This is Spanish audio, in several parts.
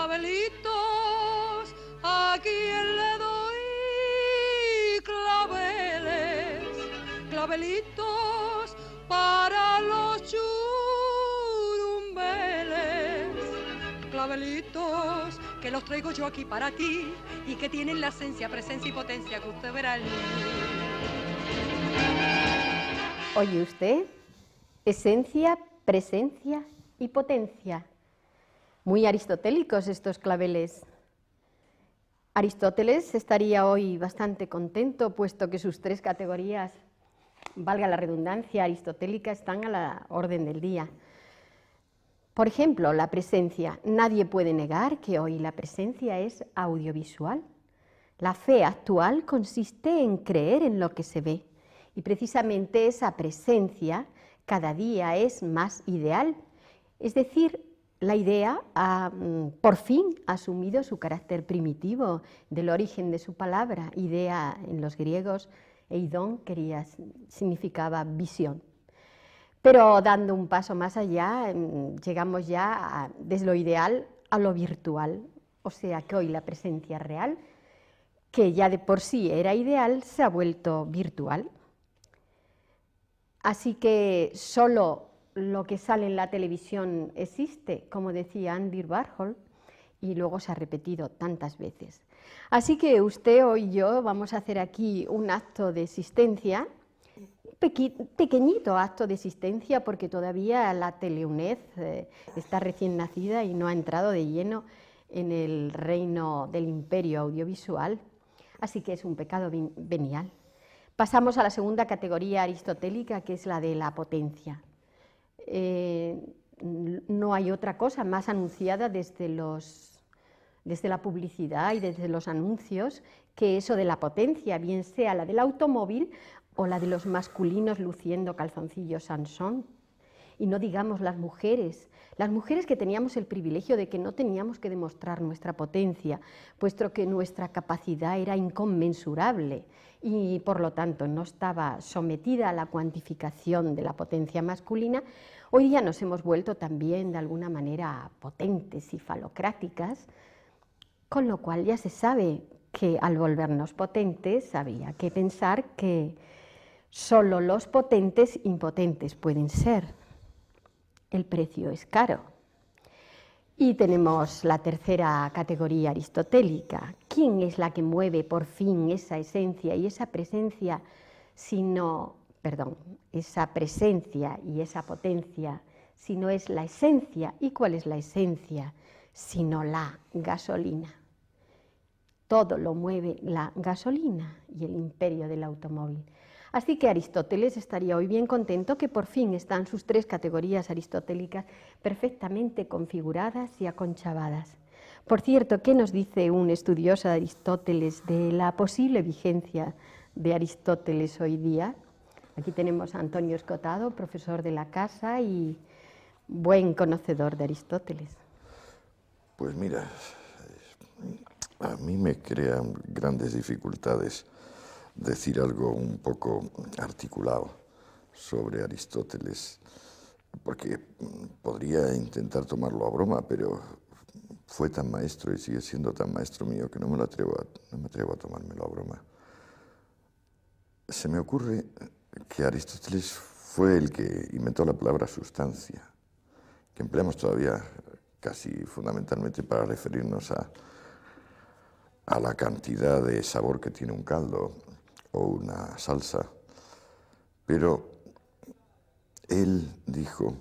clavelitos, ¿a quién le doy claveles? Clavelitos para los churumbeles, clavelitos que los traigo yo aquí para ti y que tienen la esencia, presencia y potencia que usted verá en mí. Oye usted, esencia, presencia y potencia. Muy aristotélicos estos claveles. Aristóteles estaría hoy bastante contento, puesto que sus tres categorías, valga la redundancia, aristotélica, están a la orden del día. Por ejemplo, la presencia. Nadie puede negar que hoy la presencia es audiovisual. La fe actual consiste en creer en lo que se ve, y precisamente esa presencia cada día es más ideal. Es decir, la idea ha por fin asumido su carácter primitivo del origen de su palabra. Idea en los griegos, eidon, significaba visión. Pero dando un paso más allá, llegamos ya desde lo ideal a lo virtual. O sea que hoy la presencia real, que ya de por sí era ideal, se ha vuelto virtual. Así que solo lo que sale en la televisión existe, como decía Andy Warhol, y luego se ha repetido tantas veces. Así que usted o yo vamos a hacer aquí un acto de existencia, pequeñito acto de existencia, porque todavía la TeleUNED está recién nacida y no ha entrado de lleno en el reino del imperio audiovisual, así que es un pecado venial. Pasamos a la segunda categoría aristotélica, que es la de la potencia. No hay otra cosa más anunciada desde la publicidad y desde los anuncios que eso de la potencia, bien sea la del automóvil o la de los masculinos luciendo calzoncillos Sansón. Y no digamos las mujeres que teníamos el privilegio de que no teníamos que demostrar nuestra potencia, puesto que nuestra capacidad era inconmensurable y por lo tanto no estaba sometida a la cuantificación de la potencia masculina. Hoy día nos hemos vuelto también de alguna manera potentes y falocráticas, con lo cual ya se sabe que al volvernos potentes había que pensar que solo los potentes impotentes pueden ser. El precio es caro. Y tenemos la tercera categoría aristotélica. ¿Quién es la que mueve por fin esa esencia y esa presencia, esa presencia y esa potencia, si no es la esencia? ¿Y cuál es la esencia? Sino la gasolina. Todo lo mueve la gasolina y el imperio del automóvil. Así que Aristóteles estaría hoy bien contento que por fin están sus tres categorías aristotélicas perfectamente configuradas y aconchavadas. Por cierto, ¿qué nos dice un estudioso de Aristóteles de la posible vigencia de Aristóteles hoy día? Aquí tenemos a Antonio Escotado, profesor de la casa y buen conocedor de Aristóteles. Pues mira, a mí me crean grandes dificultades decir algo un poco articulado sobre Aristóteles, porque podría intentar tomarlo a broma, pero fue tan maestro y sigue siendo tan maestro mío que no me atrevo a tomármelo a broma. Se me ocurre que Aristóteles fue el que inventó la palabra sustancia, que empleamos todavía casi fundamentalmente para referirnos a la cantidad de sabor que tiene un caldo o una salsa, pero él dijo,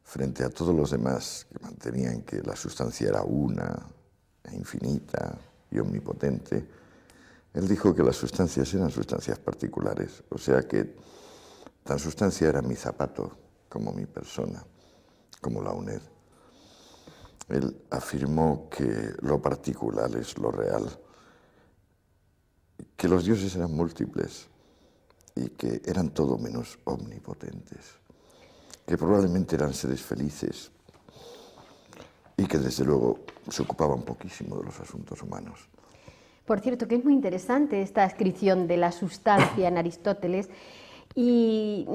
frente a todos los demás que mantenían que la sustancia era una, e infinita y omnipotente, él dijo que las sustancias eran sustancias particulares, o sea que tan sustancia era mi zapato como mi persona, como la UNED. Él afirmó que lo particular es lo real, que los dioses eran múltiples y que eran todo menos omnipotentes, que probablemente eran seres felices y que desde luego se ocupaban poquísimo de los asuntos humanos. Por cierto, que es muy interesante esta descripción de la sustancia en Aristóteles y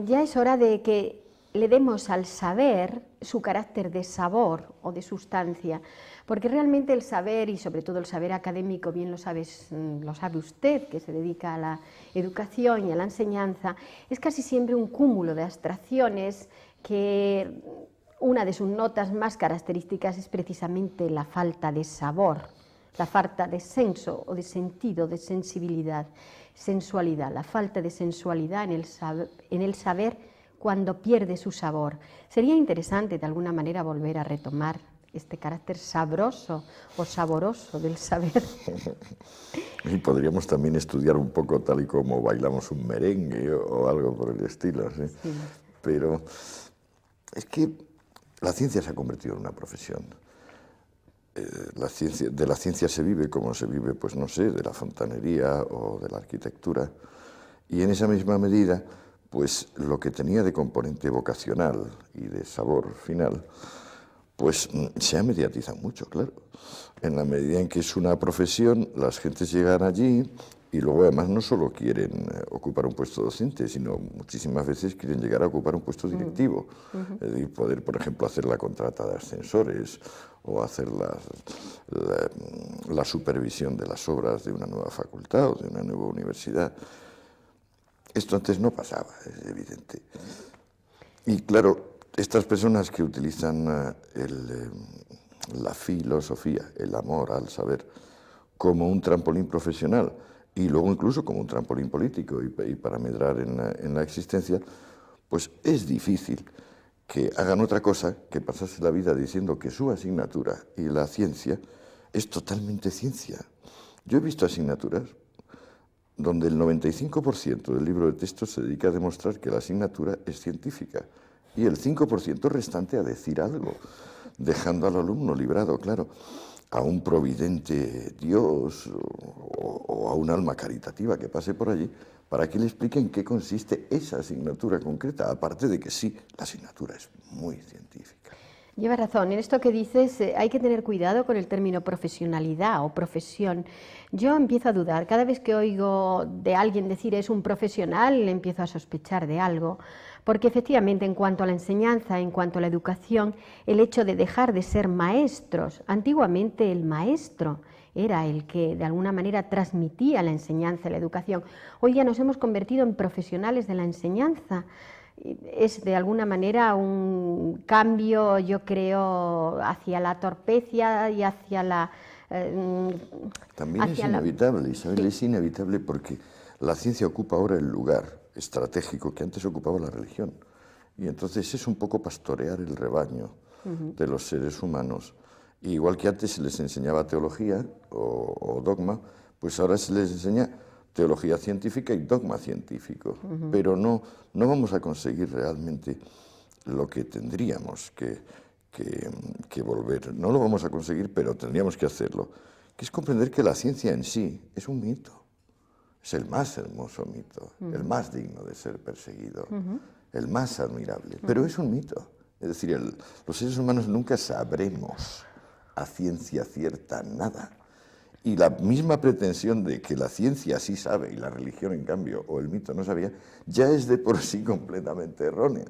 ya es hora de que le demos al saber su carácter de sabor o de sustancia, porque realmente el saber, y sobre todo el saber académico, bien lo sabe usted, que se dedica a la educación y a la enseñanza, es casi siempre un cúmulo de abstracciones que una de sus notas más características es precisamente la falta de sabor, la falta de senso o de sentido, de sensibilidad, sensualidad, la falta de sensualidad en el saber cuando pierde su sabor. Sería interesante de alguna manera volver a retomar este carácter sabroso o saboroso del saber. Y podríamos también estudiar un poco tal y como bailamos un merengue o algo por el estilo, ¿sí? Sí. Pero es que la ciencia se ha convertido en una profesión. De la ciencia se vive como se vive, pues no sé, de la fontanería o de la arquitectura. Y en esa misma medida, pues lo que tenía de componente vocacional y de sabor final, pues se ha mediatizado mucho, claro. En la medida en que es una profesión, las gentes llegan allí y luego además no solo quieren ocupar un puesto docente, sino muchísimas veces quieren llegar a ocupar un puesto directivo. Y poder, por ejemplo, hacer la contrata de ascensores o hacer la supervisión de las obras de una nueva facultad o de una nueva universidad. Esto antes no pasaba, es evidente. Y claro, estas personas que utilizan la filosofía, el amor al saber, como un trampolín profesional y luego incluso como un trampolín político y para medrar en la existencia, pues es difícil que hagan otra cosa que pasarse la vida diciendo que su asignatura y la ciencia es totalmente ciencia. Yo he visto asignaturas donde el 95% del libro de texto se dedica a demostrar que la asignatura es científica y el 5% restante a decir algo, dejando al alumno librado, claro, a un providente Dios o a un alma caritativa que pase por allí para que le explique en qué consiste esa asignatura concreta, aparte de que sí, la asignatura es muy científica. Lleva razón, en esto que dices hay que tener cuidado con el término profesionalidad o profesión. Yo empiezo a dudar, cada vez que oigo de alguien decir es un profesional, empiezo a sospechar de algo, porque efectivamente en cuanto a la enseñanza, en cuanto a la educación, el hecho de dejar de ser maestros, antiguamente el maestro era el que de alguna manera transmitía la enseñanza y la educación, hoy ya nos hemos convertido en profesionales de la enseñanza. Es de alguna manera un cambio, yo creo, hacia la torpeza y hacia la... También es inevitable, Isabel, sí. Es inevitable porque la ciencia ocupa ahora el lugar estratégico que antes ocupaba la religión. Y entonces es un poco pastorear el rebaño de los seres humanos. Y igual que antes se les enseñaba teología o dogma, pues ahora se les enseña teología científica y dogma científico, pero no vamos a conseguir realmente lo que tendríamos que volver. No lo vamos a conseguir, pero tendríamos que hacerlo, que es comprender que la ciencia en sí es un mito, es el más hermoso mito, el más digno de ser perseguido, el más admirable, pero es un mito. Es decir, los seres humanos nunca sabremos a ciencia cierta nada. Y la misma pretensión de que la ciencia sí sabe y la religión, en cambio, o el mito no sabía, ya es de por sí completamente errónea.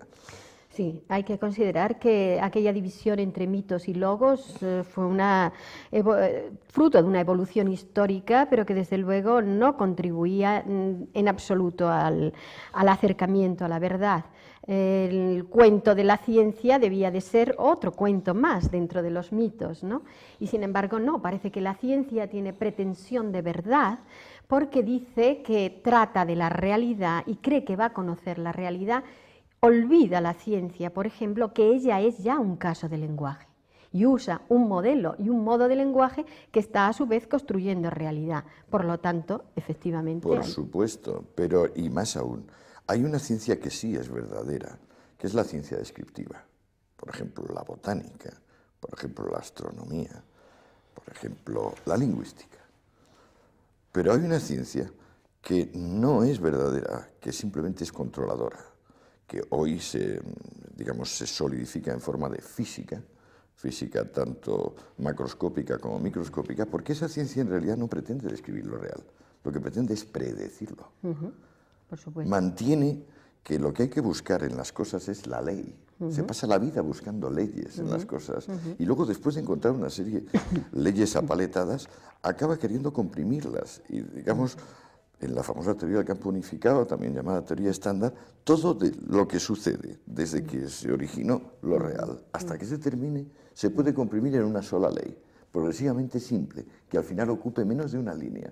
Sí, hay que considerar que aquella división entre mitos y logos fue fruto de una evolución histórica, pero que desde luego no contribuía en absoluto al acercamiento a la verdad. El cuento de la ciencia debía de ser otro cuento más dentro de los mitos, ¿no? Y sin embargo no, parece que la ciencia tiene pretensión de verdad porque dice que trata de la realidad y cree que va a conocer la realidad. Olvida la ciencia, por ejemplo, que ella es ya un caso de lenguaje y usa un modelo y un modo de lenguaje que está a su vez construyendo realidad. Por lo tanto, efectivamente... Por supuesto, pero y más aún, hay una ciencia que sí es verdadera, que es la ciencia descriptiva. Por ejemplo, la botánica, por ejemplo, la astronomía, por ejemplo, la lingüística. Pero hay una ciencia que no es verdadera, que simplemente es controladora, que hoy se solidifica en forma de física tanto macroscópica como microscópica, porque esa ciencia en realidad no pretende describir lo real, lo que pretende es predecirlo. Por supuesto. Mantiene que lo que hay que buscar en las cosas es la ley. Se pasa la vida buscando leyes en las cosas y luego, después de encontrar una serie de leyes apaletadas, acaba queriendo comprimirlas. Y digamos, en la famosa teoría del campo unificado, también llamada teoría estándar, todo de lo que sucede desde que se originó lo real hasta que se termine se puede comprimir en una sola ley, progresivamente simple, que al final ocupe menos de una línea.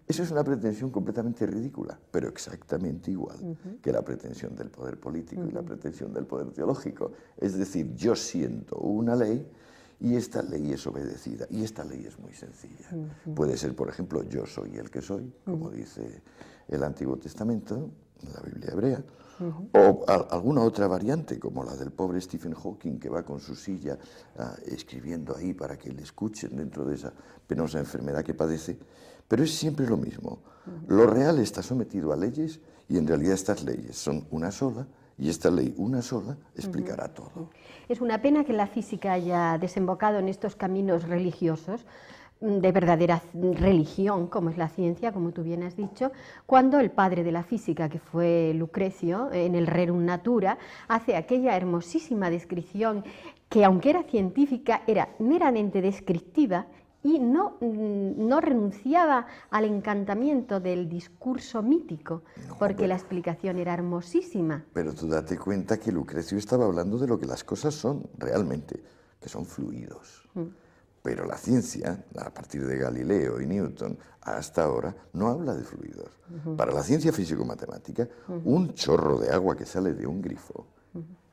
Eso es una pretensión completamente ridícula, pero exactamente igual que la pretensión del poder político y la pretensión del poder teológico. Es decir, yo siento una ley y esta ley es obedecida, y esta ley es muy sencilla. Puede ser, por ejemplo, yo soy el que soy, como dice el Antiguo Testamento, la Biblia hebrea, o alguna otra variante, como la del pobre Stephen Hawking, que va con su silla escribiendo ahí para que le escuchen dentro de esa penosa enfermedad que padece, pero es siempre lo mismo. Lo real está sometido a leyes y en realidad estas leyes son una sola, y esta ley, una sola, explicará todo. Es una pena que la física haya desembocado en estos caminos religiosos, de verdadera religión, como es la ciencia, como tú bien has dicho, cuando el padre de la física, que fue Lucrecio, en el Rerum Natura, hace aquella hermosísima descripción que, aunque era científica, era meramente descriptiva y no renunciaba al encantamiento del discurso mítico, porque la explicación era hermosísima. Pero tú date cuenta que Lucrecio estaba hablando de lo que las cosas son realmente, que son fluidos. Pero la ciencia, a partir de Galileo y Newton, hasta ahora, no habla de fluidos. Para la ciencia físico-matemática, un chorro de agua que sale de un grifo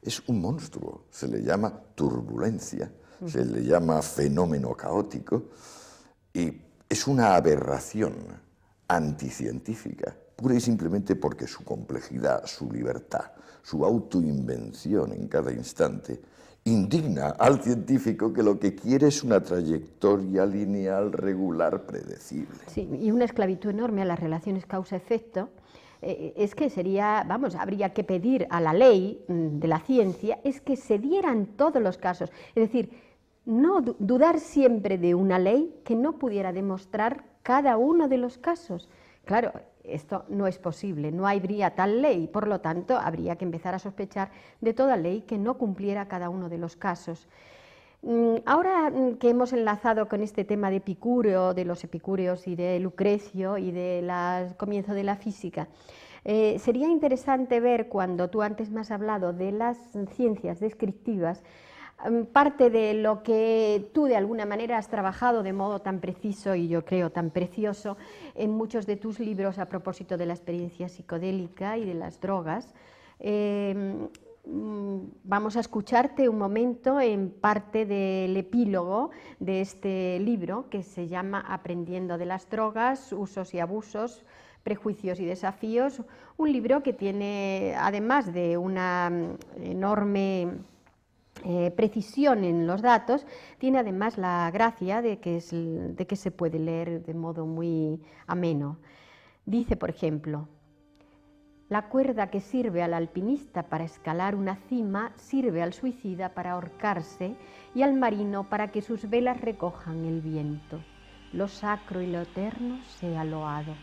es un monstruo. Se le llama turbulencia, se le llama fenómeno caótico, y es una aberración anticientífica, pura y simplemente porque su complejidad, su libertad, su autoinvención en cada instante, indigna al científico que lo que quiere es una trayectoria lineal, regular, predecible. Sí, y una esclavitud enorme a las relaciones causa-efecto. Es que sería, vamos, habría que pedir a la ley de la ciencia es que se dieran todos los casos. Es decir, no dudar siempre de una ley que no pudiera demostrar cada uno de los casos. Claro, esto no es posible, no habría tal ley, por lo tanto, habría que empezar a sospechar de toda ley que no cumpliera cada uno de los casos. Ahora que hemos enlazado con este tema de Epicúreo, de los epicúreos y de Lucrecio y del comienzo de la física, sería interesante ver, cuando tú antes me has hablado de las ciencias descriptivas, parte de lo que tú de alguna manera has trabajado de modo tan preciso y yo creo tan precioso en muchos de tus libros a propósito de la experiencia psicodélica y de las drogas. Vamos a escucharte un momento en parte del epílogo de este libro que se llama Aprendiendo de las drogas, usos y abusos, prejuicios y desafíos, un libro que tiene, además de una enorme precisión en los datos, tiene además la gracia de que se puede leer de modo muy ameno. Dice, por ejemplo, la cuerda que sirve al alpinista para escalar una cima sirve al suicida para ahorcarse y al marino para que sus velas recojan el viento. Lo sacro y lo eterno sea loado.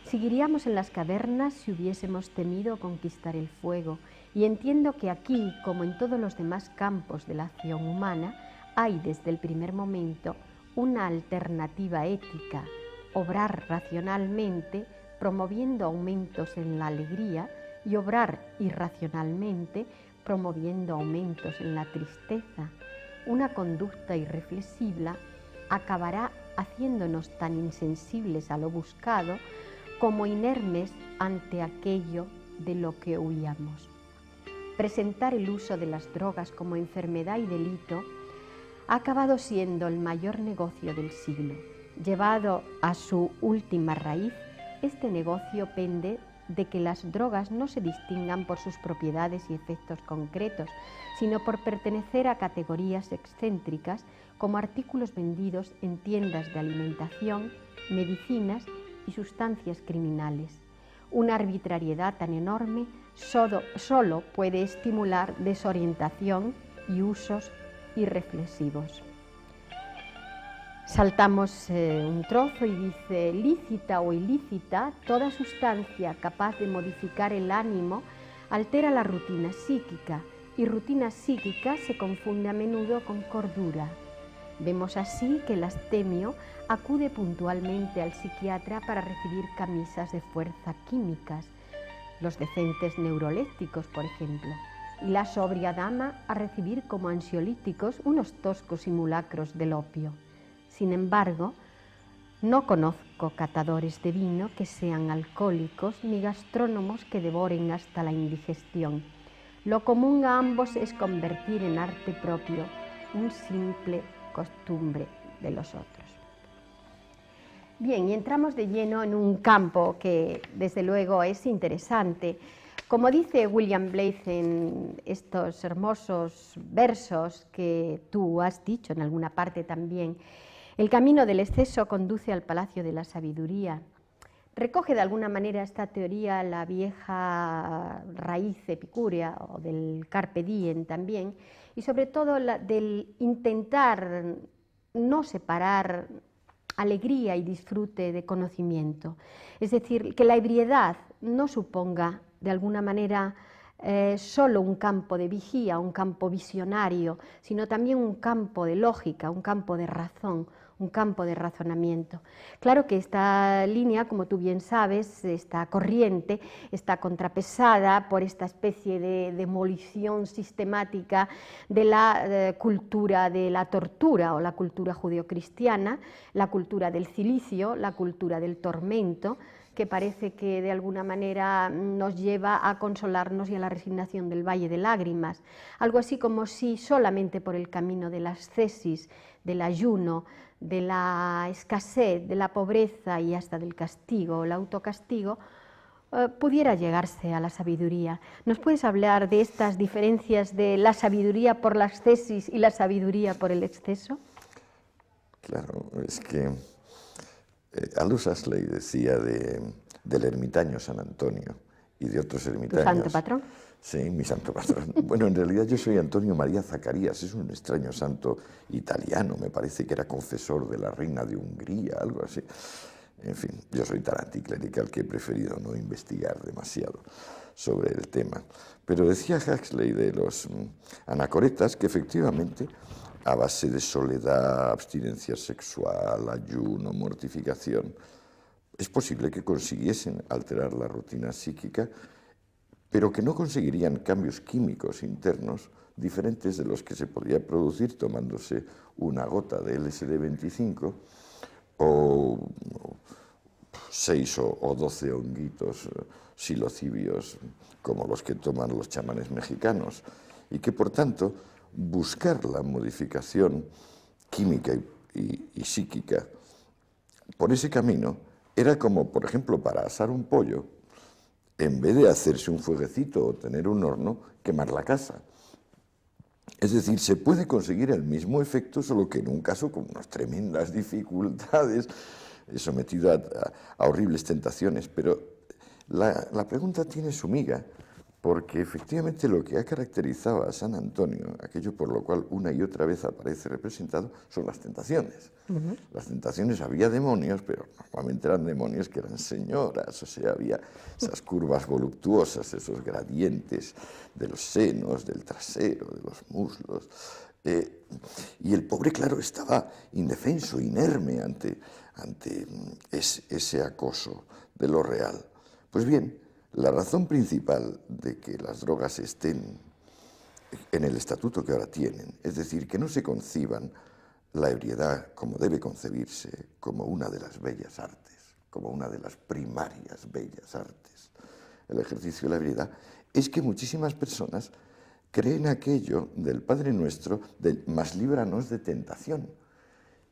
Seguiríamos en las cavernas si hubiésemos temido conquistar el fuego, y entiendo que aquí, como en todos los demás campos de la acción humana, hay desde el primer momento una alternativa ética, obrar racionalmente, promoviendo aumentos en la alegría, y obrar irracionalmente, promoviendo aumentos en la tristeza. Una conducta irreflexiva acabará haciéndonos tan insensibles a lo buscado como inermes ante aquello de lo que huíamos. Presentar el uso de las drogas como enfermedad y delito ha acabado siendo el mayor negocio del siglo. Llevado a su última raíz, este negocio pende de que las drogas no se distingan por sus propiedades y efectos concretos, sino por pertenecer a categorías excéntricas como artículos vendidos en tiendas de alimentación, medicinas y sustancias criminales. Una arbitrariedad tan enorme solo puede estimular desorientación y usos irreflexivos. Saltamos un trozo y dice, lícita o ilícita, toda sustancia capaz de modificar el ánimo altera la rutina psíquica, y rutina psíquica se confunde a menudo con cordura. Vemos así que el astemio acude puntualmente al psiquiatra para recibir camisas de fuerza químicas, los decentes neurolépticos, por ejemplo, y la sobria dama a recibir como ansiolíticos unos toscos simulacros del opio. Sin embargo, no conozco catadores de vino que sean alcohólicos ni gastrónomos que devoren hasta la indigestión. Lo común a ambos es convertir en arte propio un simple costumbre de los otros. Bien, y entramos de lleno en un campo que desde luego es interesante. Como dice William Blaise en estos hermosos versos que tú has dicho en alguna parte también, el camino del exceso conduce al palacio de la sabiduría. Recoge de alguna manera esta teoría la vieja raíz epicúrea o del carpe diem también, y sobre todo del intentar no separar alegría y disfrute de conocimiento. Es decir, que la ebriedad no suponga de alguna manera solo un campo de vigía, un campo visionario, sino también un campo de lógica, un campo de razón, un campo de razonamiento. Claro que esta línea, como tú bien sabes, esta corriente, está contrapesada por esta especie de demolición sistemática de la cultura de la tortura o la cultura judeocristiana, la cultura del cilicio, la cultura del tormento, que parece que de alguna manera nos lleva a consolarnos y a la resignación del valle de lágrimas. Algo así como si solamente por el camino de la ascesis, del ayuno, de la escasez, de la pobreza y hasta del castigo, el autocastigo, pudiera llegarse a la sabiduría. ¿Nos puedes hablar de estas diferencias de la sabiduría por la ascesis y la sabiduría por el exceso? Claro, es que Aldous Huxley decía del ermitaño San Antonio y de otros ermitaños. ¿Tu santo patrón? Sí, mi santo patrón. Bueno, en realidad yo soy Antonio María Zacarías, es un extraño santo italiano, me parece que era confesor de la reina de Hungría, algo así. En fin, yo soy tan anticlerical que he preferido no investigar demasiado sobre el tema. Pero decía Huxley de los anacoretas que efectivamente, a base de soledad, abstinencia sexual, ayuno, mortificación, es posible que consiguiesen alterar la rutina psíquica, pero que no conseguirían cambios químicos internos diferentes de los que se podía producir tomándose una gota de LSD-25 o 6 o 12 honguitos psilocibios como los que toman los chamanes mexicanos, y que por tanto buscar la modificación química y psíquica por ese camino era como, por ejemplo, para asar un pollo, en vez de hacerse un fueguecito o tener un horno, quemar la casa. Es decir, se puede conseguir el mismo efecto, solo que en un caso con unas tremendas dificultades, sometido a horribles tentaciones. Pero la pregunta tiene su miga, porque efectivamente lo que ha caracterizado a San Antonio, aquello por lo cual una y otra vez aparece representado, son las tentaciones. Las tentaciones, había demonios, pero normalmente eran demonios que eran señoras, o sea, había esas curvas voluptuosas, esos gradientes de los senos, del trasero, de los muslos. Y el pobre, claro, estaba indefenso, inerme ante ese acoso de lo real. Pues bien, la razón principal de que las drogas estén en el estatuto que ahora tienen, es decir, que no se conciban la ebriedad como debe concebirse, como una de las bellas artes, como una de las primarias bellas artes, el ejercicio de la ebriedad, es que muchísimas personas creen aquello del Padre Nuestro, del mas líbranos de tentación,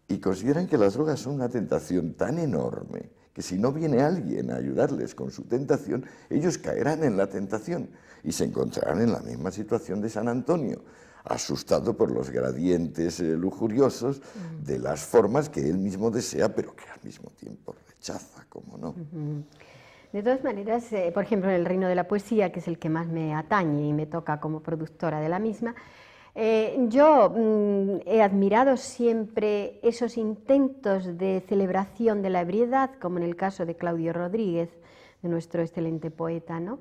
y consideran que las drogas son una tentación tan enorme que si no viene alguien a ayudarles con su tentación, ellos caerán en la tentación y se encontrarán en la misma situación de San Antonio, asustado por los gradientes lujuriosos de las formas que él mismo desea, pero que al mismo tiempo rechaza, ¿cómo no? De todas maneras, por ejemplo, en el reino de la poesía, que es el que más me atañe y me toca como productora de la misma, yo he admirado siempre esos intentos de celebración de la ebriedad, como en el caso de Claudio Rodríguez, de nuestro excelente poeta, ¿no?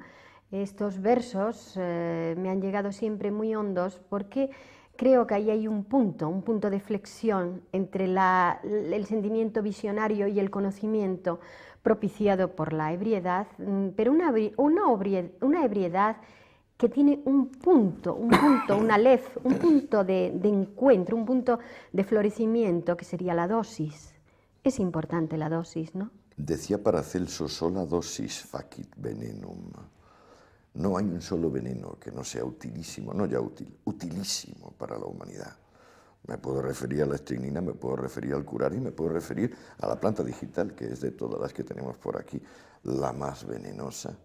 Estos versos me han llegado siempre muy hondos porque creo que ahí hay un punto de flexión entre el sentimiento visionario y el conocimiento propiciado por la ebriedad, pero una ebriedad que tiene un punto, una lef, un punto de encuentro, un punto de florecimiento que sería la dosis. Es importante la dosis, ¿no? Decía Paracelso, sola dosis facit venenum. No hay un solo veneno que no sea utilísimo, no ya útil, utilísimo para la humanidad. Me puedo referir a la estricnina, me puedo referir al curare, me puedo referir a la planta digital, que es de todas las que tenemos por aquí, la más venenosa,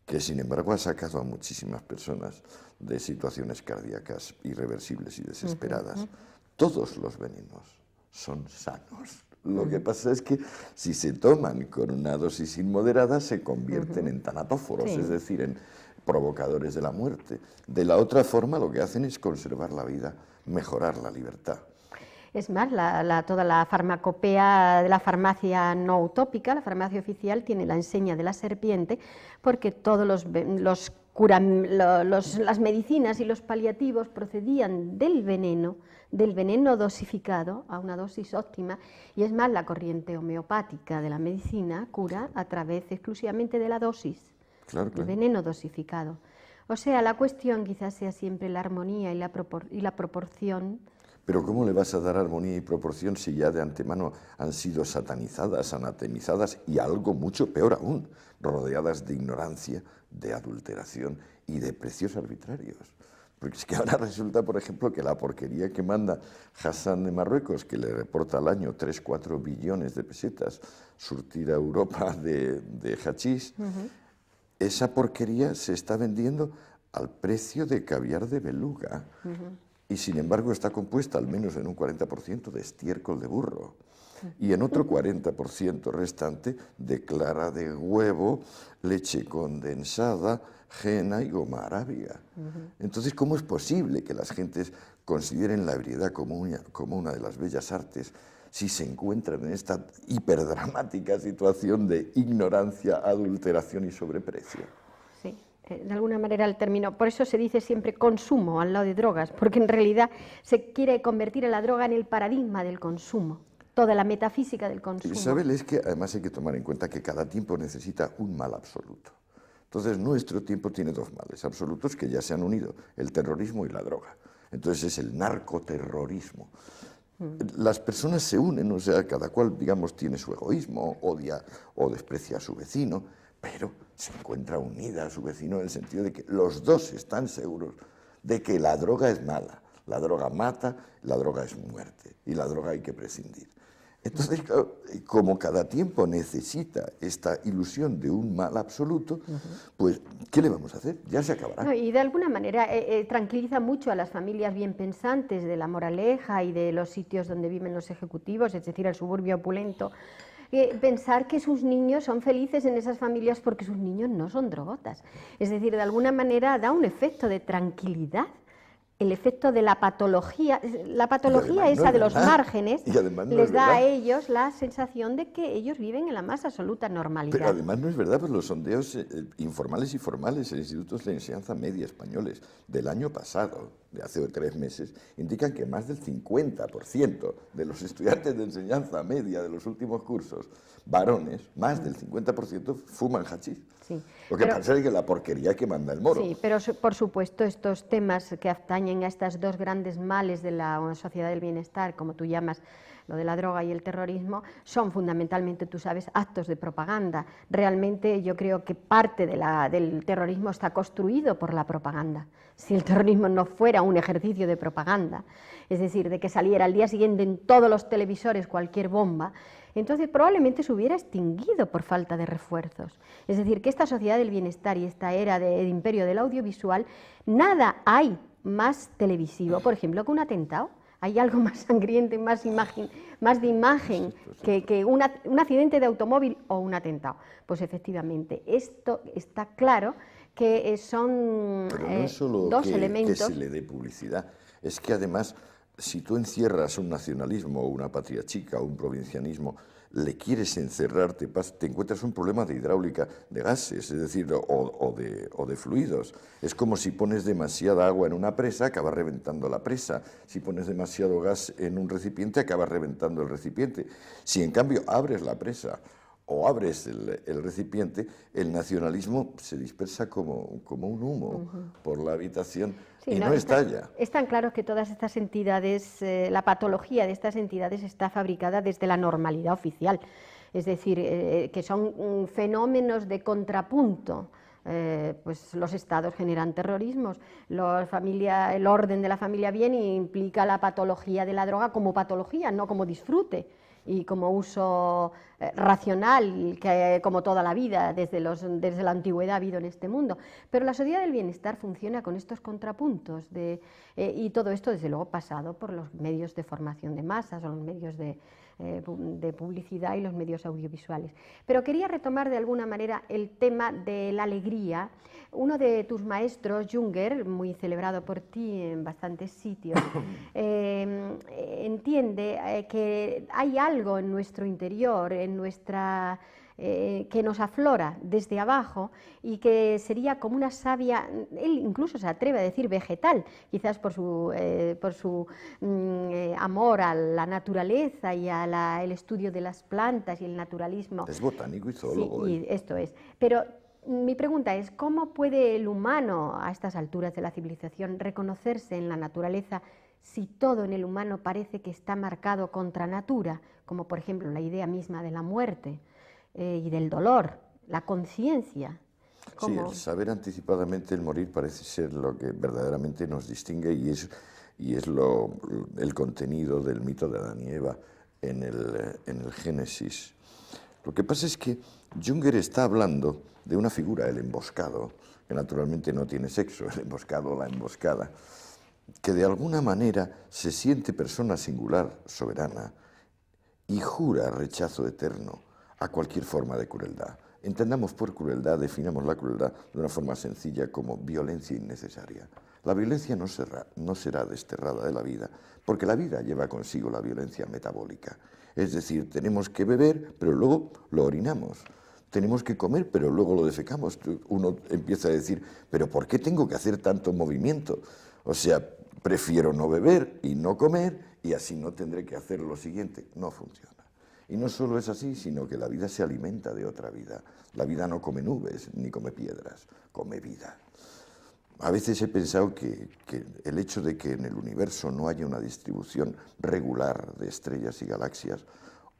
que sin embargo ha sacado a muchísimas personas de situaciones cardíacas irreversibles y desesperadas. Todos los venenos son sanos. Lo que pasa es que si se toman con una dosis inmoderada se convierten en tanatóforos, es decir, en provocadores de la muerte. De la otra forma lo que hacen es conservar la vida, mejorar la libertad. Es más, toda la farmacopea de la farmacia no utópica, la farmacia oficial, tiene la enseña de la serpiente, porque todos las medicinas y los paliativos procedían del veneno dosificado a una dosis óptima, y es más, la corriente homeopática de la medicina cura a través exclusivamente de la dosis, Claro. el veneno dosificado. O sea, la cuestión quizás sea siempre la armonía y la proporción. Pero ¿cómo le vas a dar armonía y proporción si ya de antemano han sido satanizadas, anatemizadas y algo mucho peor aún, rodeadas de ignorancia, de adulteración y de precios arbitrarios? Porque es que ahora resulta, por ejemplo, que la porquería que manda Hassan de Marruecos, que le reporta al año 3-4 billones de pesetas surtir a Europa de hachís, esa porquería se está vendiendo al precio de caviar de beluga. Y sin embargo está compuesta al menos en un 40% de estiércol de burro y en otro 40% restante de clara de huevo, leche condensada, jena y goma arábiga. Entonces, ¿cómo es posible que las gentes consideren la ebriedad como una de las bellas artes si se encuentran en esta hiperdramática situación de ignorancia, adulteración y sobreprecio? Sí. De alguna manera el término, por eso se dice siempre consumo al lado de drogas, porque en realidad se quiere convertir a la droga en el paradigma del consumo, toda la metafísica del consumo. Isabel, es que además hay que tomar en cuenta que cada tiempo necesita un mal absoluto. Entonces nuestro tiempo tiene dos males absolutos que ya se han unido, el terrorismo y la droga. Entonces es el narcoterrorismo. Las personas se unen, o sea, cada cual, digamos, tiene su egoísmo, odia o desprecia a su vecino, pero se encuentra unida a su vecino en el sentido de que los dos están seguros de que la droga es mala, la droga mata, la droga es muerte y la droga hay que prescindir. Entonces, como cada tiempo necesita esta ilusión de un mal absoluto, pues, ¿qué le vamos a hacer? Ya se acabará. No, y de alguna manera tranquiliza mucho a las familias bien pensantes de La Moraleja y de los sitios donde viven los ejecutivos, es decir, el suburbio opulento, pensar que sus niños son felices en esas familias porque sus niños no son drogotas. Es decir, de alguna manera da un efecto de tranquilidad. El efecto de la patología esa de los márgenes, les da a ellos la sensación de que ellos viven en la más absoluta normalidad. Pero además no es verdad, pues los sondeos informales y formales en institutos de enseñanza media españoles del año pasado, de hace 3 meses, indican que más del 50% de los estudiantes de enseñanza media de los últimos cursos, varones, más del 50% fuman hachís. Sí, Lo que pasa es que la porquería que manda el moro. Sí, pero por supuesto estos temas que atañen a estas dos grandes males de la sociedad del bienestar, como tú llamas, lo de la droga y el terrorismo, son fundamentalmente, tú sabes, actos de propaganda. Realmente yo creo que parte del terrorismo está construido por la propaganda. Si el terrorismo no fuera un ejercicio de propaganda, es decir, de que saliera al día siguiente en todos los televisores cualquier bomba, entonces probablemente se hubiera extinguido por falta de refuerzos. Es decir, que esta sociedad del bienestar y esta era del imperio del audiovisual, nada hay más televisivo, por ejemplo, que un atentado. ¿Hay algo más sangriento y más de imagen que un accidente de automóvil o un atentado? Pues efectivamente, esto está claro que son Pero no es solo dos elementos. Que se le dé publicidad, es que además, si tú encierras un nacionalismo o una patria chica o un provincianismo le quieres encerrar, te encuentras un problema de hidráulica de gases, es decir, o de fluidos. Es como si pones demasiada agua en una presa, acabas reventando la presa. Si pones demasiado gas en un recipiente, acabas reventando el recipiente. Si en cambio abres la presa o abres el recipiente, el nacionalismo se dispersa como un humo por la habitación y no estalla. Es tan claro que todas estas entidades, la patología de estas entidades está fabricada desde la normalidad oficial, es decir, que son fenómenos de contrapunto. Pues los estados generan terrorismos, el orden de la familia bien implica la patología de la droga como patología, no como disfrute y como uso racional, que como toda la vida, desde la antigüedad ha habido en este mundo. Pero la sociedad del bienestar funciona con estos contrapuntos, y todo esto, desde luego, pasado por los medios de formación de masas o los medios de publicidad y los medios audiovisuales. Pero quería retomar de alguna manera el tema de la alegría. Uno de tus maestros, Junger, muy celebrado por ti en bastantes sitios, entiende que hay algo en nuestro interior, que nos aflora desde abajo y que sería como una savia, él incluso se atreve a decir vegetal, quizás por su amor a la naturaleza y al estudio de las plantas y el naturalismo. Es botánico y zoólogo. Sí, y esto es. Pero mi pregunta es, ¿cómo puede el humano, a estas alturas de la civilización, reconocerse en la naturaleza si todo en el humano parece que está marcado contra natura, como por ejemplo la idea misma de la muerte y del dolor, la conciencia? Sí, el saber anticipadamente el morir parece ser lo que verdaderamente nos distingue y es el contenido del mito de Adán y Eva en el Génesis. Lo que pasa es que Junger está hablando de una figura, el emboscado, que naturalmente no tiene sexo, el emboscado o la emboscada, que de alguna manera se siente persona singular, soberana, y jura rechazo eterno a cualquier forma de crueldad. Entendamos por crueldad, definamos la crueldad de una forma sencilla como violencia innecesaria. La violencia no será desterrada de la vida, porque la vida lleva consigo la violencia metabólica. Es decir, tenemos que beber, pero luego lo orinamos. Tenemos que comer, pero luego lo defecamos. Uno empieza a decir, ¿pero por qué tengo que hacer tanto movimiento? O sea, prefiero no beber y no comer y así no tendré que hacer lo siguiente. No funciona. Y no solo es así, sino que la vida se alimenta de otra vida. La vida no come nubes ni come piedras, come vida. A veces he pensado que el hecho de que en el universo no haya una distribución regular de estrellas y galaxias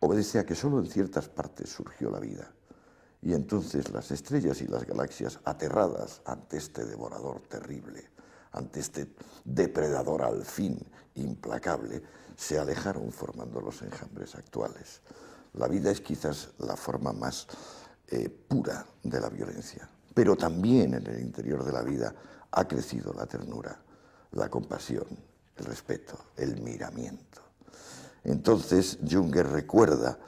obedece a que solo en ciertas partes surgió la vida. Y entonces las estrellas y las galaxias, aterradas ante este devorador terrible, ante este depredador al fin implacable, se alejaron formando los enjambres actuales. La vida es quizás la forma más pura de la violencia, pero también en el interior de la vida ha crecido la ternura, la compasión, el respeto, el miramiento. Entonces Junger recuerda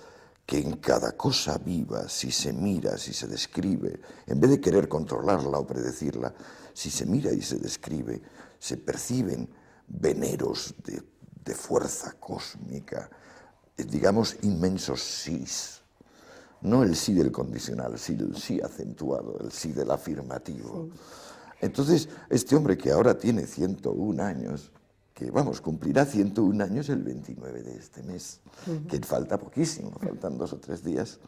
que en cada cosa viva, si se mira, si se describe, en vez de querer controlarla o predecirla, si se mira y se describe, se perciben veneros de fuerza cósmica, digamos inmensos sís. No el sí del condicional, sino el sí acentuado, el sí del afirmativo. Sí. Entonces, este hombre que ahora tiene 101 años, que cumplirá 101 años el 29 de este mes, que falta poquísimo, faltan 2 o 3 días,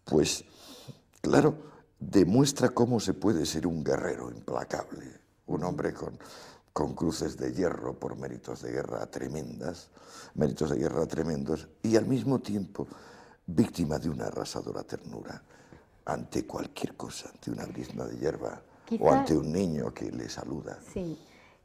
pues, claro, demuestra cómo se puede ser un guerrero implacable, un hombre con cruces de hierro por méritos de guerra tremendos, y al mismo tiempo víctima de una arrasadora ternura ante cualquier cosa, ante una brizna de hierba o ante un niño que le saluda. Sí.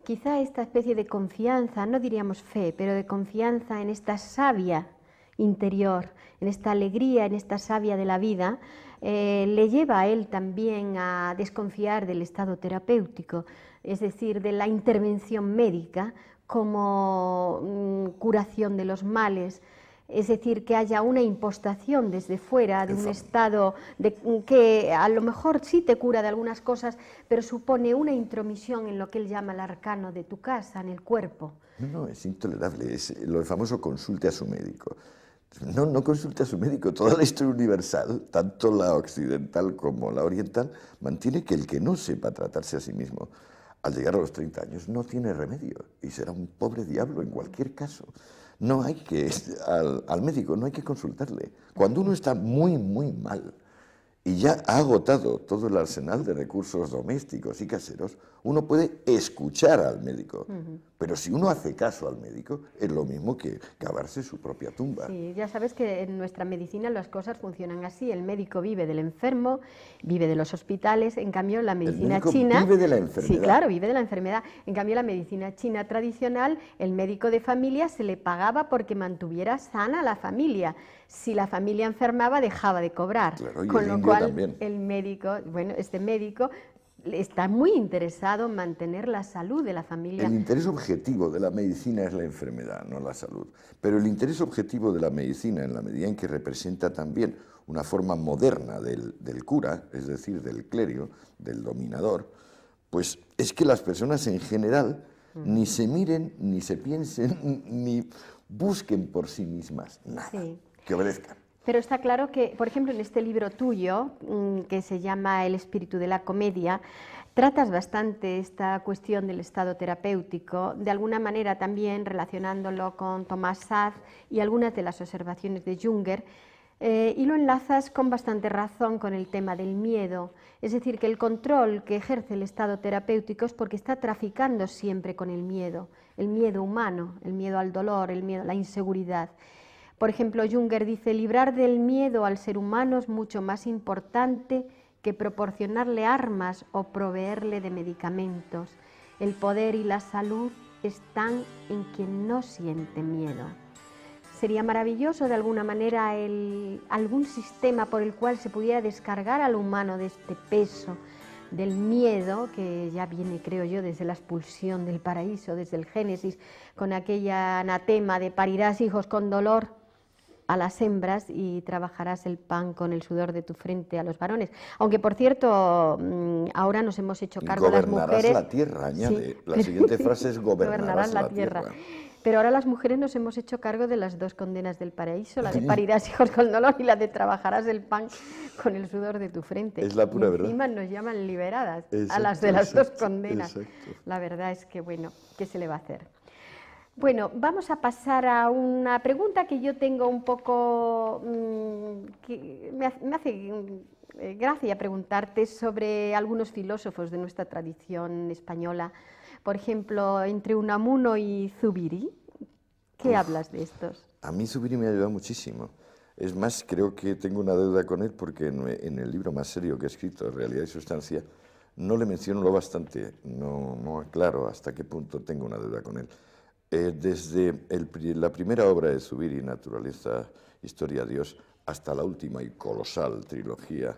Quizá esta especie de confianza, no diríamos fe, pero de confianza en esta savia interior, en esta alegría, en esta savia de la vida, le lleva a él también a desconfiar del estado terapéutico, es decir, de la intervención médica como curación de los males. Es decir, que haya una impostación desde fuera de un estado que a lo mejor sí te cura de algunas cosas, pero supone una intromisión en lo que él llama el arcano de tu casa, en el cuerpo. No, es intolerable, es lo famoso consulte a su médico. No consulte a su médico. Toda la historia universal, tanto la occidental como la oriental, mantiene que el que no sepa tratarse a sí mismo, al llegar a los 30 años, no tiene remedio y será un pobre diablo en cualquier caso. No hay que, al médico no hay que consultarle. Cuando uno está muy, muy mal y ya ha agotado todo el arsenal de recursos domésticos y caseros, uno puede escuchar al médico. Pero si uno hace caso al médico, es lo mismo que cavarse su propia tumba. Sí, ya sabes que en nuestra medicina las cosas funcionan así. El médico vive del enfermo, vive de los hospitales. En cambio, la medicina china... vive de la enfermedad. Sí, claro, vive de la enfermedad. En cambio, la medicina china tradicional, el médico de familia se le pagaba porque mantuviera sana la familia. Si la familia enfermaba, dejaba de cobrar. Claro, y con el lo indio cual, también. el médico, bueno, este médico está muy interesado en mantener la salud de la familia. El interés objetivo de la medicina es la enfermedad, no la salud. Pero el interés objetivo de la medicina, en la medida en que representa también una forma moderna del cura, es decir, del clérigo, del dominador, pues es que las personas en general ni se miren, ni se piensen, ni busquen por sí mismas nada, Sí. que obedezcan. Pero está claro que, por ejemplo, en este libro tuyo, que se llama El espíritu de la comedia, tratas bastante esta cuestión del estado terapéutico, de alguna manera también relacionándolo con Thomas Szasz y algunas de las observaciones de Junger, y lo enlazas con bastante razón con el tema del miedo. Es decir, que el control que ejerce el estado terapéutico es porque está traficando siempre con el miedo humano, el miedo al dolor, el miedo a la inseguridad. Por ejemplo, Junger dice, librar del miedo al ser humano es mucho más importante que proporcionarle armas o proveerle de medicamentos. El poder y la salud están en quien no siente miedo. Sería maravilloso de alguna manera algún sistema por el cual se pudiera descargar al humano de este peso del miedo, que ya viene, creo yo, desde la expulsión del paraíso, desde el Génesis, con aquella anatema de parirás hijos con dolor a las hembras y trabajarás el pan con el sudor de tu frente a los varones. Aunque, por cierto, ahora nos hemos hecho cargo las mujeres... Gobernarás la tierra, añade. Sí. La siguiente frase es gobernarás la tierra. Pero ahora las mujeres nos hemos hecho cargo de las dos condenas del paraíso, la de parirás hijos con dolor y la de trabajarás el pan con el sudor de tu frente. Es la pura verdad. Encima nos llaman liberadas a las de las dos condenas. Exacto. La verdad es que, bueno, ¿qué se le va a hacer? Bueno, vamos a pasar a una pregunta que yo tengo un poco, que me hace gracia preguntarte sobre algunos filósofos de nuestra tradición española. Por ejemplo, entre Unamuno y Zubiri. ¿Qué hablas de estos? A mí Zubiri me ha ayudado muchísimo. Es más, creo que tengo una deuda con él porque en el libro más serio que he escrito, Realidad y Sustancia, no le menciono lo bastante, no aclaro hasta qué punto tengo una deuda con él. Desde la primera obra de Zubiri, Naturaleza, Historia, Dios, hasta la última y colosal trilogía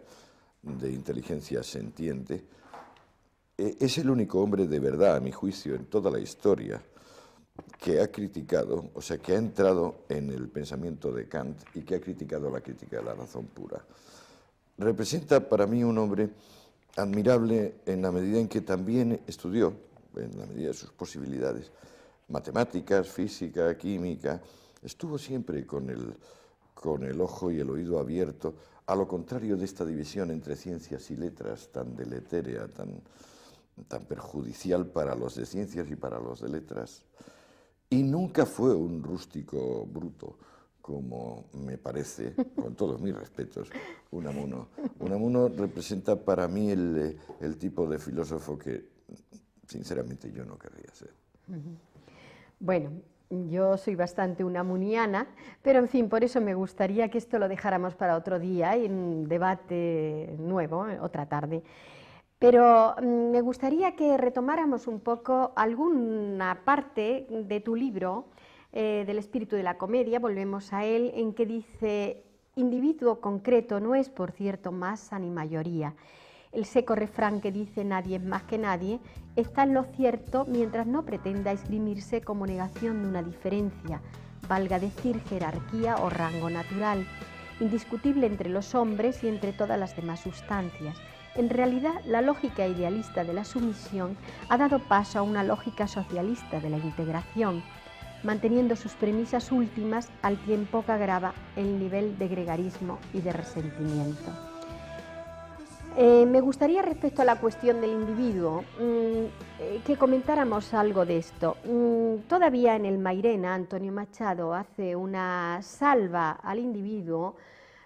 de Inteligencia Sentiente, es el único hombre de verdad, a mi juicio, en toda la historia, que ha criticado, o sea, que ha entrado en el pensamiento de Kant y que ha criticado la crítica de la razón pura. Representa para mí un hombre admirable en la medida en que también estudió, en la medida de sus posibilidades, matemáticas, física, química. Estuvo siempre con el ojo y el oído abierto, a lo contrario de esta división entre ciencias y letras tan deletérea, tan perjudicial para los de ciencias y para los de letras. Y nunca fue un rústico bruto, como me parece, con todos mis respetos, Unamuno. Unamuno representa para mí el tipo de filósofo que, sinceramente, yo no querría ser. Bueno, yo soy bastante unamuniana, pero en fin, por eso me gustaría que esto lo dejáramos para otro día, en un debate nuevo, otra tarde. Pero me gustaría que retomáramos un poco alguna parte de tu libro, del espíritu de la comedia, volvemos a él, en que dice, individuo concreto no es, por cierto, masa ni mayoría. El seco refrán que dice nadie es más que nadie está en lo cierto mientras no pretenda esgrimirse como negación de una diferencia, valga decir jerarquía o rango natural, indiscutible entre los hombres y entre todas las demás sustancias. En realidad, la lógica idealista de la sumisión ha dado paso a una lógica socialista de la integración. manteniendo sus premisas últimas al tiempo que agrava el nivel de gregarismo y de resentimiento. Me gustaría, respecto a la cuestión del individuo, que comentáramos algo de esto. Todavía en el Mairena, Antonio Machado hace una salva al individuo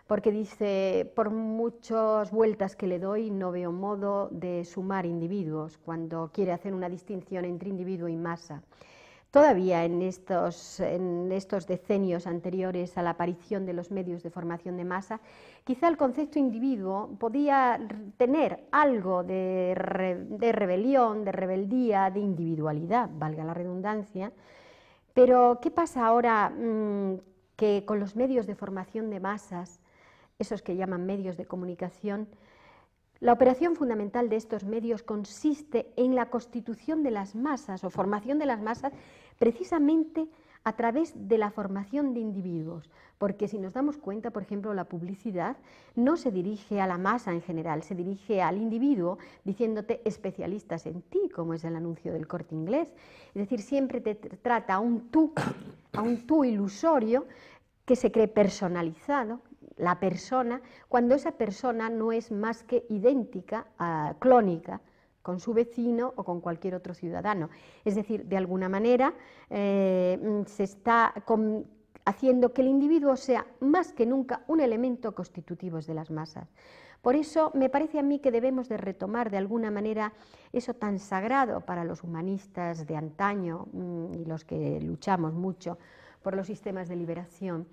porque dice: por muchas vueltas que le doy no veo modo de sumar individuos, cuando quiere hacer una distinción entre individuo y masa. Todavía en estos decenios anteriores a la aparición de los medios de formación de masa, quizá el concepto individuo podía tener algo de rebelión, de rebeldía, de individualidad, valga la redundancia, pero ¿qué pasa ahora que con los medios de formación de masas, esos que llaman medios de comunicación, la operación fundamental de estos medios consiste en la constitución de las masas o formación de las masas precisamente a través de la formación de individuos? Porque si nos damos cuenta, por ejemplo, la publicidad no se dirige a la masa en general, se dirige al individuo diciéndote especialistas en ti, como es el anuncio del Corte Inglés. Es decir, siempre te trata a un tú ilusorio que se cree personalizado, la persona, cuando esa persona no es más que idéntica, clónica, con su vecino o con cualquier otro ciudadano. Es decir, de alguna manera se está haciendo que el individuo sea más que nunca un elemento constitutivo de las masas. Por eso me parece a mí que debemos de retomar de alguna manera eso tan sagrado para los humanistas de antaño y los que luchamos mucho por los sistemas de liberación.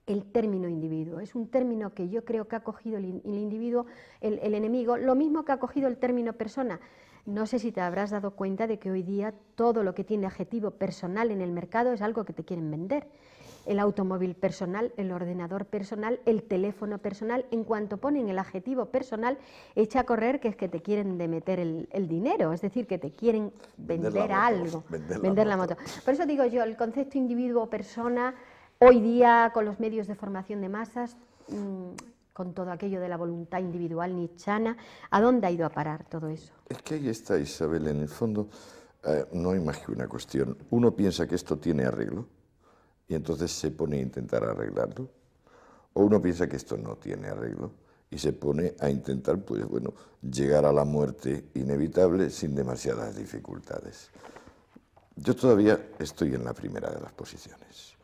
El término individuo es un término que yo creo que ha cogido el individuo, el enemigo, lo mismo que ha cogido el término persona. No sé si te habrás dado cuenta de que hoy día todo lo que tiene adjetivo personal en el mercado es algo que te quieren vender. El automóvil personal, el ordenador personal, el teléfono personal, en cuanto ponen el adjetivo personal, echa a correr que es que te quieren de meter el dinero, es decir, que te quieren vender algo, vender la moto. Por eso digo yo, el concepto individuo-persona, hoy día, con los medios de formación de masas, con todo aquello de la voluntad individual nietzscheana, ¿a dónde ha ido a parar todo eso? Es que ahí está, Isabel, en el fondo no hay más que una cuestión. Uno piensa que esto tiene arreglo y entonces se pone a intentar arreglarlo, o uno piensa que esto no tiene arreglo y se pone a intentar, pues bueno, llegar a la muerte inevitable sin demasiadas dificultades. Yo todavía estoy en la primera de las posiciones.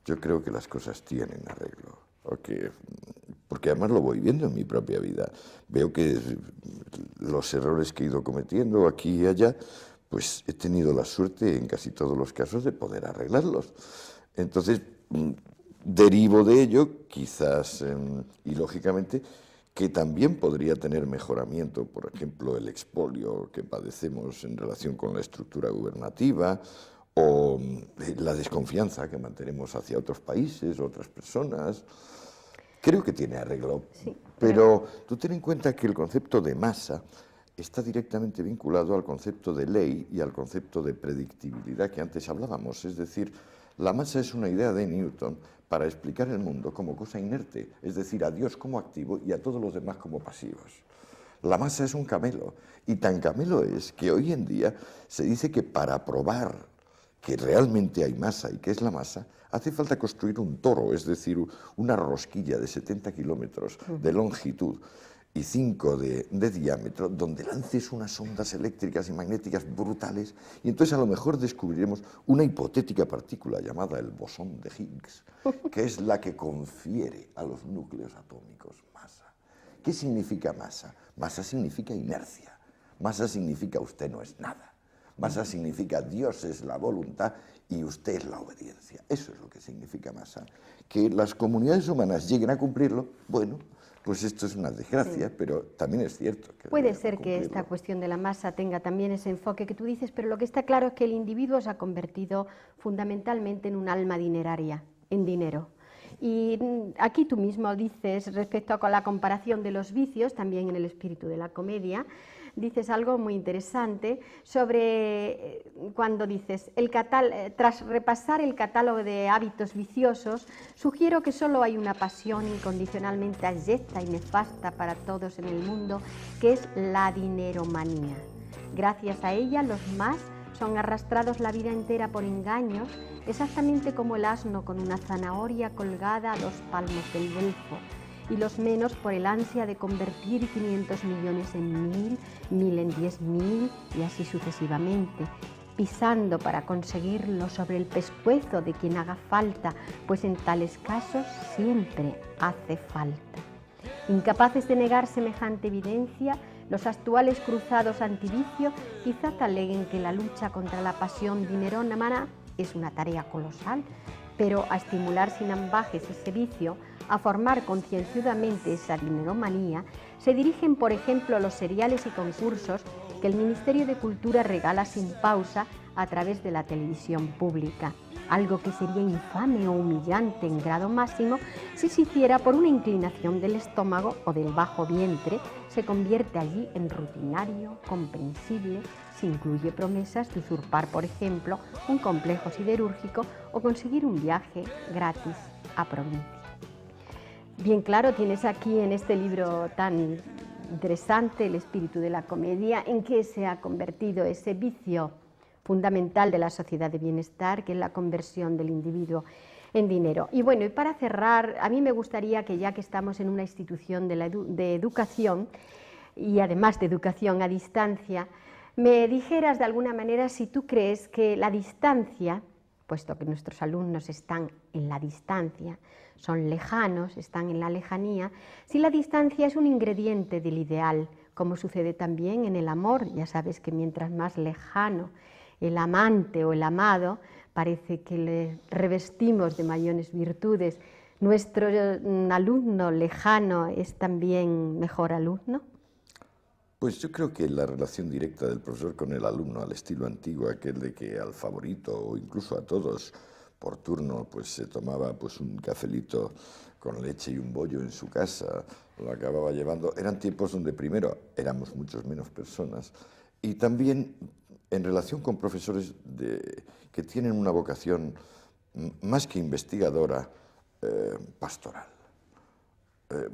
Yo creo que las cosas tienen arreglo, porque además lo voy viendo en mi propia vida. Veo que los errores que he ido cometiendo aquí y allá, pues he tenido la suerte en casi todos los casos de poder arreglarlos. Entonces, derivo de ello, quizás, y lógicamente, que también podría tener mejoramiento, por ejemplo, el expolio que padecemos en relación con la estructura gubernativa, o la desconfianza que mantenemos hacia otros países, otras personas. Creo que tiene arreglo, sí, pero tú ten en cuenta que el concepto de masa está directamente vinculado al concepto de ley y al concepto de predictibilidad que antes hablábamos. Es decir, la masa es una idea de Newton para explicar el mundo como cosa inerte, es decir, a Dios como activo y a todos los demás como pasivos. La masa es un camelo, y tan camelo es que hoy en día se dice que para probar que realmente hay masa y que es la masa, hace falta construir un toro, es decir, una rosquilla de 70 kilómetros de longitud y 5 de diámetro, donde lances unas ondas eléctricas y magnéticas brutales, y entonces a lo mejor descubriremos una hipotética partícula llamada el bosón de Higgs, que es la que confiere a los núcleos atómicos masa. ¿Qué significa masa? Masa significa inercia, masa significa usted no es nada. Masa significa Dios es la voluntad y usted es la obediencia. Eso es lo que significa masa. Que las comunidades humanas lleguen a cumplirlo, bueno, pues esto es una desgracia, sí, pero también es cierto que puede ser que esta cuestión de la masa tenga también ese enfoque que tú dices, pero lo que está claro es que el individuo se ha convertido fundamentalmente en un alma dineraria, en dinero. Y aquí tú mismo dices, respecto a la comparación de los vicios, también en el espíritu de la comedia, dices algo muy interesante sobre cuando dices, tras repasar el catálogo de hábitos viciosos, sugiero que solo hay una pasión incondicionalmente abyecta y nefasta para todos en el mundo, que es la dineromanía. Gracias a ella, los más son arrastrados la vida entera por engaños, exactamente como el asno con una zanahoria colgada a 2 palmos del Delfo, y los menos por el ansia de convertir 500 millones en 1000, 1000 en 10.000 y así sucesivamente, pisando para conseguirlo sobre el pescuezo de quien haga falta, pues en tales casos siempre hace falta. Incapaces de negar semejante evidencia, los actuales cruzados antivicio quizás aleguen que la lucha contra la pasión dinerómana es una tarea colosal, pero a estimular sin ambajes ese vicio, a formar concienzudamente esa dineromanía, se dirigen, por ejemplo, los seriales y concursos que el Ministerio de Cultura regala sin pausa a través de la televisión pública, algo que sería infame o humillante en grado máximo si se hiciera por una inclinación del estómago o del bajo vientre, se convierte allí en rutinario, comprensible, si incluye promesas de usurpar, por ejemplo, un complejo siderúrgico o conseguir un viaje gratis a provincia. Bien claro, tienes aquí en este libro tan interesante, El espíritu de la comedia, en qué se ha convertido ese vicio fundamental de la sociedad de bienestar, que es la conversión del individuo en dinero. Y bueno, y para cerrar, a mí me gustaría que, ya que estamos en una institución de educación, y además de educación a distancia, me dijeras de alguna manera si tú crees que la distancia, puesto que nuestros alumnos están en la distancia, son lejanos, están en la lejanía, si la distancia es un ingrediente del ideal, como sucede también en el amor. Ya sabes que mientras más lejano el amante o el amado, parece que le revestimos de mayores virtudes. ¿Nuestro alumno lejano es también mejor alumno? Pues yo creo que la relación directa del profesor con el alumno, al estilo antiguo, aquel de que al favorito o incluso a todos por turno pues se tomaba pues un cafelito con leche y un bollo en su casa, lo acababa llevando, eran tiempos donde primero éramos muchos menos personas y también en relación con profesores que tienen una vocación más que investigadora, pastoral.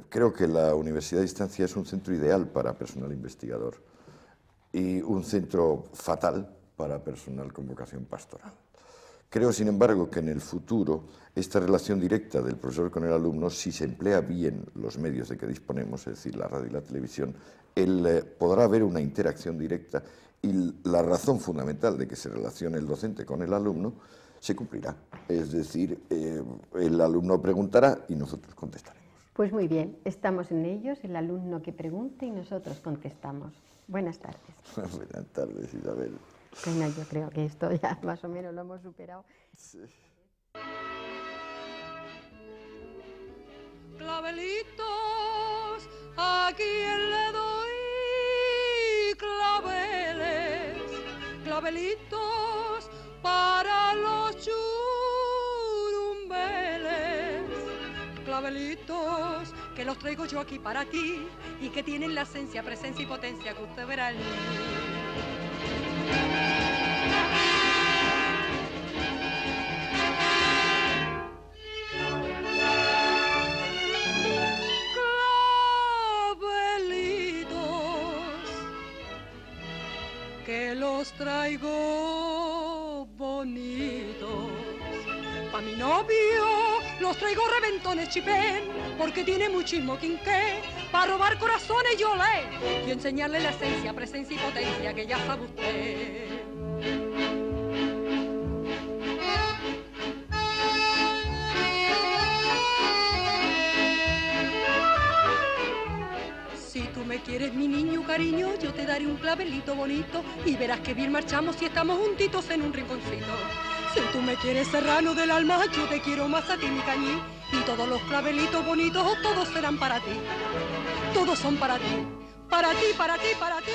Creo que la Universidad de Distancia es un centro ideal para personal investigador y un centro fatal para personal con vocación pastoral. Creo, sin embargo, que en el futuro esta relación directa del profesor con el alumno, si se emplea bien los medios de que disponemos, es decir, la radio y la televisión, podrá haber una interacción directa y la razón fundamental de que se relacione el docente con el alumno se cumplirá. Es decir, el alumno preguntará y nosotros contestaremos. Pues muy bien, estamos en ellos, el alumno que pregunte y nosotros contestamos. Buenas tardes. Buenas tardes, Isabel. Bueno, yo creo que esto ya más o menos lo hemos superado. Sí. Clavelitos, ¿a quién le doy claveles? Clavelitos para los churumbeles. Clavelitos que los traigo yo aquí para ti y que tienen la esencia, presencia y potencia que usted verá en mí. Que los traigo bonitos. Pa' mi novio los traigo reventones chipén, porque tiene muchísimo quinqué, para robar corazones yo le y enseñarle la esencia, presencia y potencia que ya sabe usted. Si tú me quieres, mi niño cariño, yo te daré un clavelito bonito y verás que bien marchamos si estamos juntitos en un rinconcito. Si tú me quieres, serrano del alma, yo te quiero más a ti, mi cañí, y todos los clavelitos bonitos, todos serán para ti. Todos son para ti, para ti, para ti, para ti.